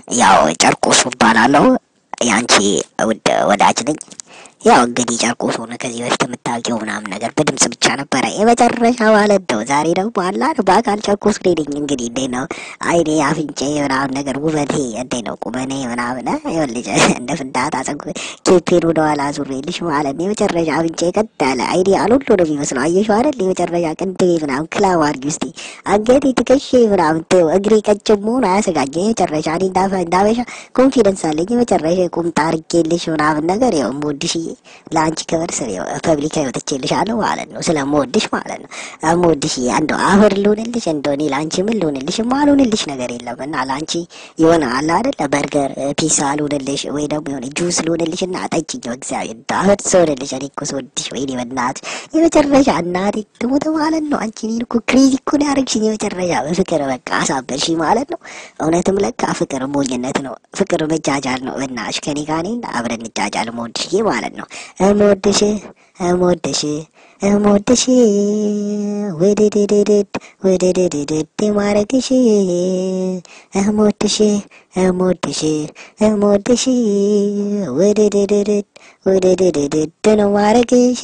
ያው ጨርቆሱ እባላለሁ ያንቺ ወዳጅ ነኝ። ያው እንግዲህ ጨርቆስ ሆነ ከዚህ በፊት የምታውቂው ምናምን ነገር በድምጽ ብቻ ነበረ የመጨረሻ ማለት ነው። ዛሬ ደግሞ አላ በአካል ጨርቆስ ነኝ። እንግዲህ እንዴት ነው አይኔ አፍንጬ ምናምን ነገር ውበቴ እንዴት ነው ቁመኔ ምናምን ይኸውልሽ እንደ ፍንዳታ ጸጉር ኬፔን ወደኋላ ዙሬልሽ ማለት ነው። የመጨረሻ አፍንጬ ቀጥ ያለ አይኔ አሉሎ ነው የሚመስለው አየሽው አይደል? የመጨረሻ ቅንድቤ ምናምን ክላብ አድርጊ እስቲ አንገቴ ትከሼ ምናምን ተይው እግሬ ቀጭን መሆኑ አያሰጋኝ። የመጨረሻ እኔ እንዳበሻ ኮንፊደንስ አለኝ። የመጨረሻ ቁምጣ አድርጌልሽ ምናምን ነገር ያው የምወድሽ ለአንቺ ክብር ስለ ፐብሊክ ወጥቼልሻለሁ ማለት ነው። ስለምወድሽ ማለት ነው። የምወድሽ እንደው አፈር ልሆንልሽ እንደው እኔ ለአንቺ ምን ልሆንልሽ ማልሆንልሽ ነገር የለም እና ለአንቺ የሆነ አለ አይደል በርገር ፒሳ ልሆንልሽ ወይ ደግሞ የሆነ ጁስ ልሆንልሽ እና ጠጪኝ እግዚአብሔር አፈር ስሆንልሽ እኔ እኮ ስወድሽ ወይኔ በእናትሽ የመጨረሻ እናቴ ትሙት ማለት ነው። አንቺ እኔን እኮ ክሬዚ እኮ ነው ያደረግሽኝ። የመጨረሻ በፍቅር በቃ አሳበርሽ ማለት ነው። እውነትም ለካ ፍቅር ሞኝነት ነው። ፍቅር መጃጃል ነው። በእናትሽ ከኔ ጋር ነኝ አብረን እንጃጃል የምወድሽ ማለት ነው። እምወድሽ እምወድሽ እምወድሽ ወደደደደድ ወደደደደድ ማረግሽ እምወድሽ እምወድሽ እምወድሽ ወደደደደድ ወደደደደድ ነው ማረግሽ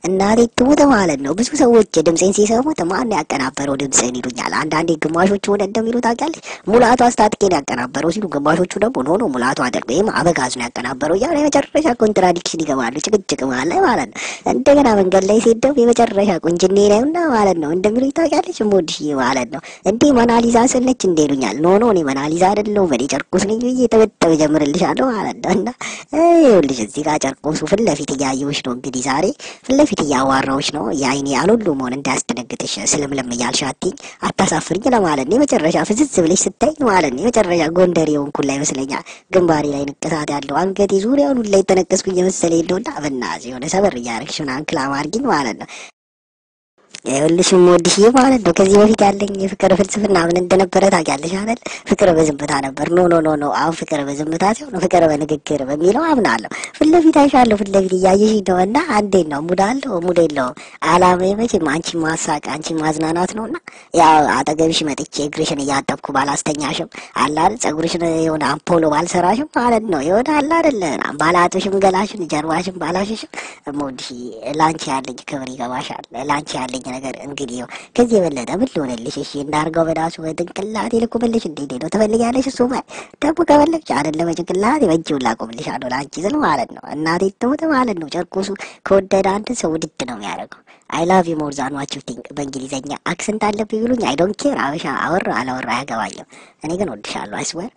እናቴ ትሙት ማለት ነው። ብዙ ሰዎች ድምጼን ሲሰሙት ማን ያቀናበረው ድምጽን ይሉኛል። አንዳንዴ ግማሾቹ ሆነ እንደሚሉ ታውቂያለሽ ሙላቱ አስታጥቄን ያቀናበረው ሲሉ፣ ግማሾቹ ደግሞ ኖ ሙላቱ አይደለም ወይም አበጋዝ ነው ያቀናበረው እያለ የመጨረሻ ኮንትራዲክሽን ይገባሉ። ጭቅጭቅ ማለት ማለት ነው። እንደገና መንገድ ላይ ሲደው የመጨረሻ ቁንጅኔ ነውና ማለት ነው እንደሚሉ ታውቂያለሽ እምወድሽ ማለት ነው። እንዴ መናሊዛ ስለች እንዴ ይሉኛል። ኖ እኔ መናሊዛ አይደለሁም እኔ ጨርቆስ ነኝ ብዬ ተበተበ ጀምርልሻለሁ ማለት ነው። እና ይኸውልሽ እዚህ ጋር ጨርቆሱ ፊት ለፊት እያየሁሽ ነው። እንግዲህ ዛሬ ፊት ለፊት እያዋራሁሽ ነው። የአይኔ አልሁሉም ሆነ እንዳያስደነግጥሽ ስለምለም እያልሻትኝ አታሳፍሪኝ ለማለት ነው። የመጨረሻ ፍዝዝ ብለሽ ስታይ ማለት ነው የመጨረሻ ጎንደር የሆንኩላ ይመስለኛል። ግንባሬ ላይ ንቅሳት ያለው አንገቴ ዙሪያውን ላይ ተነቀስኩኝ የመሰለኝ እንደውና በእናትሽ የሆነ ሰበር እያደረግሽ ምናምን ክላም አድርጊኝ ማለት ነው። ይኸውልሽ የምወድሽ ማለት ነው። ከዚህ በፊት ያለኝ የፍቅር ፍልስፍና ምን እንደነበረ ታውቂያለሽ አይደል? ፍቅር በዝምታ ነበር። ኖ አሁን ፍቅር በዝምታ ሲሆን ፍቅር በንግግር በሚለው አምናለሁ። ፊት ለፊት አይሻለሁ፣ ፊት ለፊት እያየሽኝ ነው እና አንዴት ነው ሙድ አለው ሙድ የለውም። አላማዬ መቼም አንቺን ማሳቅ አንቺን ማዝናናት ነው እና ያው አጠገብሽ መጥቼ እግርሽን እያጠብኩ ባላስተኛሽም አለ አይደል ጸጉርሽን የሆነ አምፖሎ ባልሰራሽም ማለት ነው የሆነ አለ አይደል ባላጥሽም ገላሽን ጀርባሽን ባላሽሽም እምወድሽ ላንቺ ያለኝ ክብር ይገባሻል። ላንቺ ያለኝ ነገር እንግዲህ ከዚህ የበለጠ ምን ልሆንልሽ? እሺ እንዳርገው በዳሱ በድንቅላቴ ልቁምልሽ እንዴት ነው ተፈልጊያለሽ? እሱ ደግሞ ከፈለግሽ አይደለም በጭንቅላቴ በእጅው ላቁምልሻለሁ ለአንቺ ስል ማለት ነው። እናቴ ትሙት ማለት ነው። ጨርቆሱ ከወደደ አንድ ሰው ውድድ ነው የሚያደርገው። አይ ላቭ ዩ ሞር ዛን ዋት ዩ ቲንክ በእንግሊዘኛ አክሰንት አለብኝ ብሉኝ አይ ዶንት ኬር አበሻ አወራ አላወራ አያገባኝም። እኔ ግን ወድሻለሁ። አይስወር